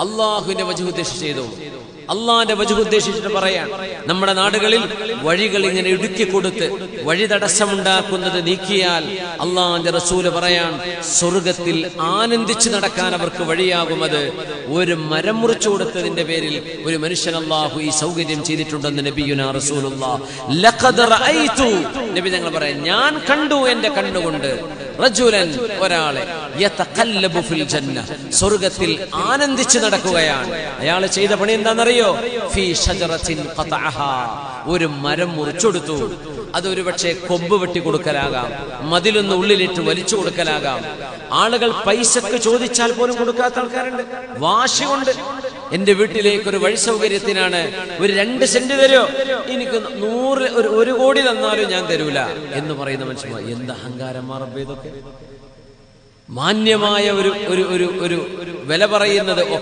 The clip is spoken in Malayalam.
അള്ളാഹുവിന്റെ വജ്ഹ് ഉദ്ദേശിച്ച് ചെയ്തു. അള്ളാന്റെ വജ്ഹ് ഉദ്ദേശിച്ചിട്ട് പറയാൻ നമ്മുടെ നാടുകളിൽ വഴികൾ ഇങ്ങനെ ഇടുക്കി കൊടുത്ത് വഴി തടസ്സമുണ്ടാക്കുന്നത് നീക്കിയാൽ അള്ളാന്റെ റസൂല് പറയാൻ സ്വർഗത്തിൽ ആനന്ദിച്ചു നടക്കാൻ അവർക്ക് വഴിയാകുമത് ഒരു മരം മുറിച്ചു കൊടുത്തതിന്റെ പേരിൽ ഒരു മനുഷ്യൻ അള്ളാഹു ഈ സൗകര്യം ചെയ്തിട്ടുണ്ടെന്ന് നബിയുനാ റസൂലുള്ളാഹ്. ലഖദ് റഅയ്തു, നബി തങ്ങൾ പറയാൻ ഞാൻ കണ്ടു എന്റെ കണ്ണുകൊണ്ട്, റജുലൻ ഒരാളെ യതഖല്ലബു ഫിൽ ജന്ന, സ്വർഗ്ഗത്തിൽ ആനന്ദിച്ചു നടക്കുകയാണ്. അയാൾ ചെയ്ത പണി എന്താണെന്നറിയോ? ഫീ ഷജറത്തിൻ ഖതഅഹാ, ഒരു മരം മുറിച്ചെടുത്തു. അതൊരു പക്ഷേ കൊമ്പ് വെട്ടി കൊടുക്കലാകാം, മതിലൊന്ന് ഉള്ളിലിട്ട് വലിച്ചു കൊടുക്കലാകാം. ആളുകൾ പൈസക്ക് ചോദിച്ചാൽ പോലും കൊടുക്കാത്ത ആൾക്കാരുണ്ട്. വാശി കൊണ്ട് എന്റെ വീട്ടിലേക്ക് ഒരു വഴി സൗകര്യത്തിനാണ് ഒരു 2 സെന്റ് തരുമോ, എനിക്ക് 100 കോടി തന്നാലും ഞാൻ തരൂല എന്ന് പറയുന്ന മനുഷ്യന്മാർ. എന്ത് അഹങ്കാരമാ റബ്ബേ ഇതൊക്കെ! മാന്യമായ ഒരു വില പറയുന്നത്